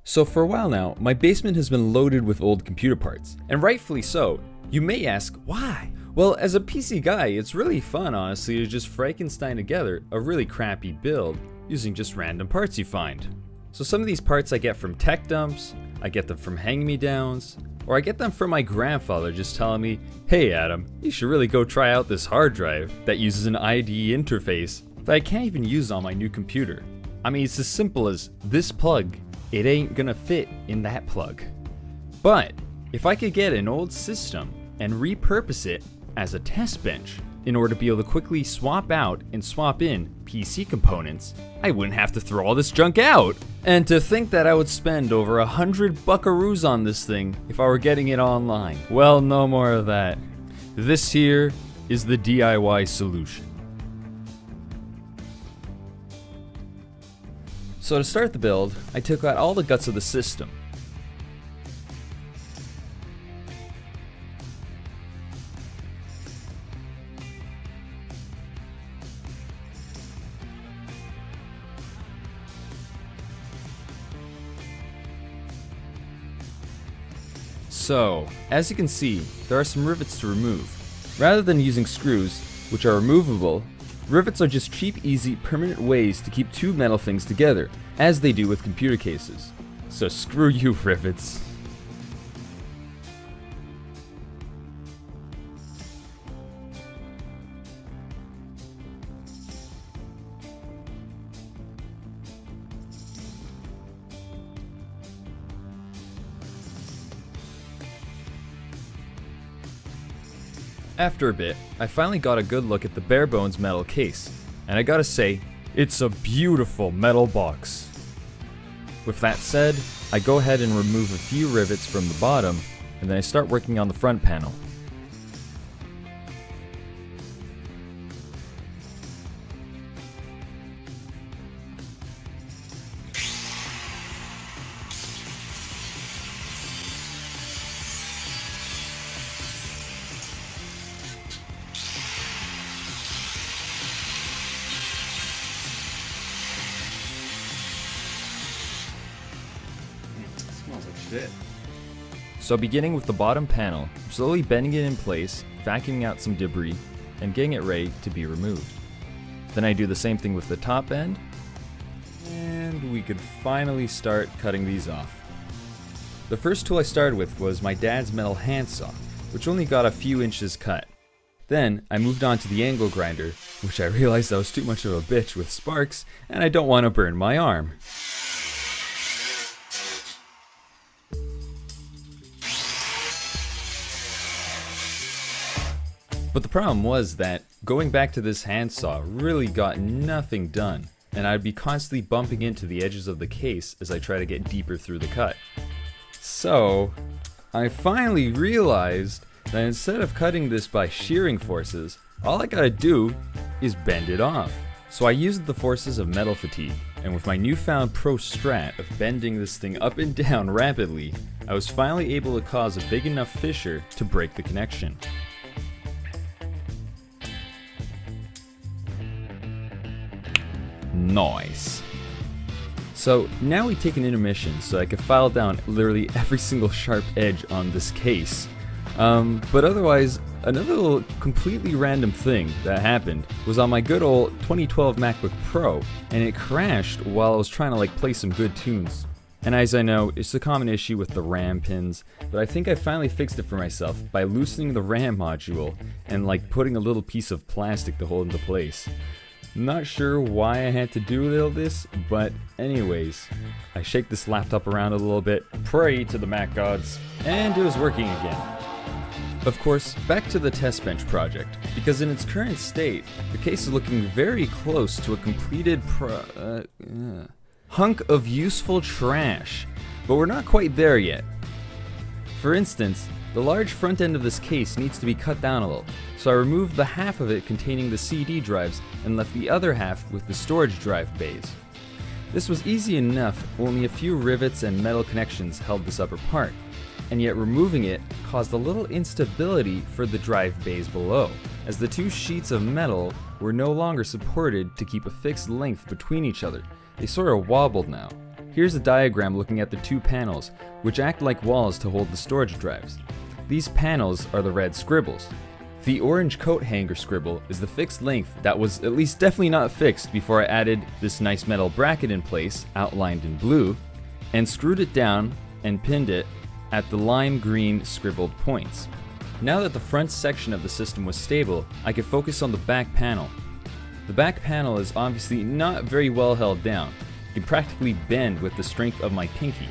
So for a while now, my basement has been loaded with old computer parts, and rightfully so. You may ask, why? Well, as a PC guy, it's really fun honestly to just Frankenstein together a really crappy build using just random parts you find. So some of these parts I get from tech dumps, I get them from hand-me-downs, or I get them from my grandfather just telling me, hey Adam, you should really go try out this hard drive that uses an IDE interface that I can't even use on my new computer. I mean, it's as simple as this plug, it ain't gonna fit in that plug. But if I could get an old system and repurpose it as a test bench in order to be able to quickly swap out and swap in PC components, I wouldn't have to throw all this junk out. And to think that I would spend over 100 buckaroos on this thing if I were getting it online. Well, no more of that. This here is the DIY solution. So to start the build, I took out all the guts of the system. So, as you can see, there are some rivets to remove. Rather than using screws, which are removable, rivets are just cheap, easy, permanent ways to keep two metal things together, as they do with computer cases. So screw you, rivets. After a bit, I finally got a good look at the bare bones metal case, and I gotta say, it's a beautiful metal box. With that said, I go ahead and remove a few rivets from the bottom, and then I start working on the front panel. So beginning with the bottom panel, slowly bending it in place, vacuuming out some debris, and getting it ready to be removed. Then I do the same thing with the top end, and we could finally start cutting these off. The first tool I started with was my dad's metal handsaw, which only got a few inches cut. Then I moved on to the angle grinder, which I realized I was too much of a bitch with sparks, and I don't want to burn my arm. But the problem was that going back to this handsaw really got nothing done, and I'd be constantly bumping into the edges of the case as I try to get deeper through the cut. So, I finally realized that instead of cutting this by shearing forces, all I gotta do is bend it off. So I used the forces of metal fatigue, and with my newfound pro strat of bending this thing up and down rapidly, I was finally able to cause a big enough fissure to break the connection. Nice. So now we take an intermission so I can file down literally every single sharp edge on this case. But otherwise, another little completely random thing that happened was on my good old 2012 MacBook Pro, and it crashed while I was trying to play some good tunes. And as I know, it's a common issue with the RAM pins, but I think I finally fixed it for myself by loosening the RAM module and putting a little piece of plastic to hold into place. Not sure why I had to do all this, but anyways, I shake this laptop around a little bit, pray to the Mac gods, and it was working again. Of course, back to the test bench project, because in its current state, the case is looking very close to a completed hunk of useful trash, but we're not quite there yet. For instance, the large front end of this case needs to be cut down a little, so I removed the half of it containing the CD drives and left the other half with the storage drive bays. This was easy enough, only a few rivets and metal connections held this upper part, and yet removing it caused a little instability for the drive bays below, as the two sheets of metal were no longer supported to keep a fixed length between each other. They sort of wobbled now. Here's a diagram looking at the two panels, which act like walls to hold the storage drives. These panels are the red scribbles. The orange coat hanger scribble is the fixed length that was at least definitely not fixed before I added this nice metal bracket in place, outlined in blue, and screwed it down and pinned it at the lime green scribbled points. Now that the front section of the system was stable, I could focus on the back panel. The back panel is obviously not very well held down. It can practically bend with the strength of my pinky.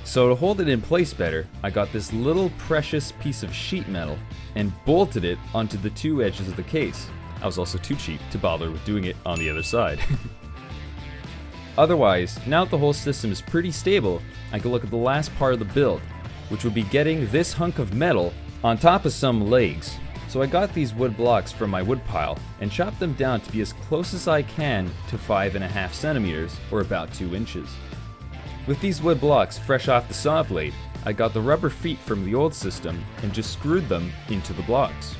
So to hold it in place better, I got this little precious piece of sheet metal and bolted it onto the two edges of the case. I was also too cheap to bother with doing it on the other side. Otherwise, now that the whole system is pretty stable, I can look at the last part of the build, which would be getting this hunk of metal on top of some legs. So I got these wood blocks from my wood pile and chopped them down to be as close as I can to 5.5 centimeters, or about 2 inches. With these wood blocks fresh off the saw blade, I got the rubber feet from the old system and just screwed them into the blocks.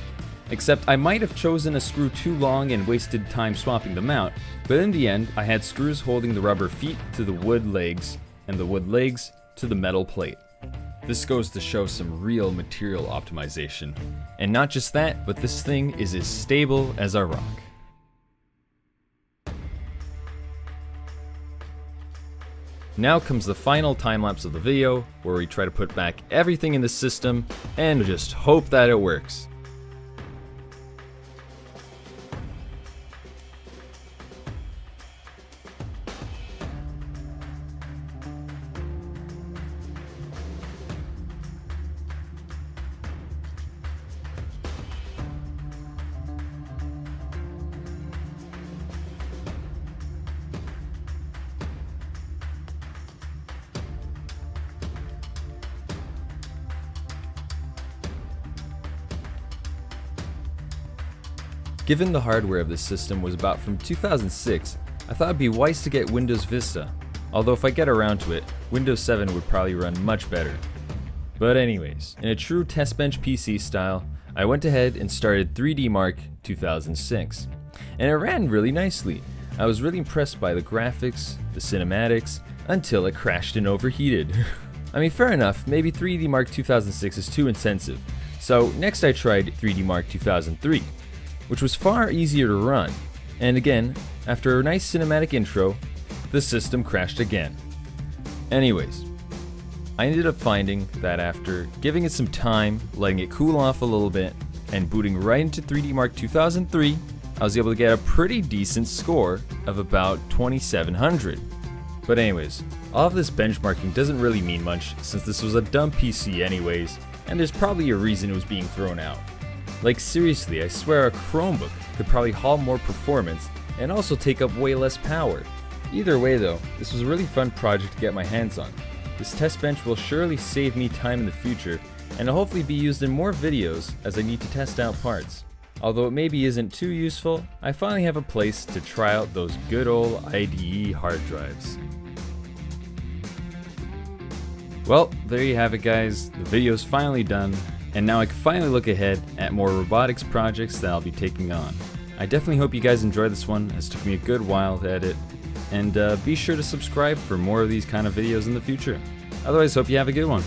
Except I might have chosen a screw too long and wasted time swapping them out, but in the end I had screws holding the rubber feet to the wood legs and the wood legs to the metal plate. This goes to show some real material optimization. And not just that, but this thing is as stable as a rock. Now comes the final time lapse of the video, where we try to put back everything in the system and just hope that it works. Given the hardware of this system was about from 2006, I thought it'd be wise to get Windows Vista, although if I get around to it, Windows 7 would probably run much better. But anyways, in a true Testbench PC style, I went ahead and started 3D Mark 2006, and it ran really nicely. I was really impressed by the graphics, the cinematics, until it crashed and overheated. I mean, fair enough, maybe 3D Mark 2006 is too intensive, so next I tried 3D Mark 2003. Which was far easier to run, and again, after a nice cinematic intro, the system crashed again. Anyways, I ended up finding that after giving it some time, letting it cool off a little bit, and booting right into 3D Mark 2003, I was able to get a pretty decent score of about 2700. But anyways, all of this benchmarking doesn't really mean much since this was a dumb PC anyways, and there's probably a reason it was being thrown out. Like seriously, I swear a Chromebook could probably haul more performance and also take up way less power. Either way though, this was a really fun project to get my hands on. This test bench will surely save me time in the future and will hopefully be used in more videos as I need to test out parts. Although it maybe isn't too useful, I finally have a place to try out those good old IDE hard drives. Well, there you have it guys, the video's finally done. And now I can finally look ahead at more robotics projects that I'll be taking on. I definitely hope you guys enjoyed this one, as it took me a good while to edit. And be sure to subscribe for more of these kind of videos in the future. Otherwise, hope you have a good one.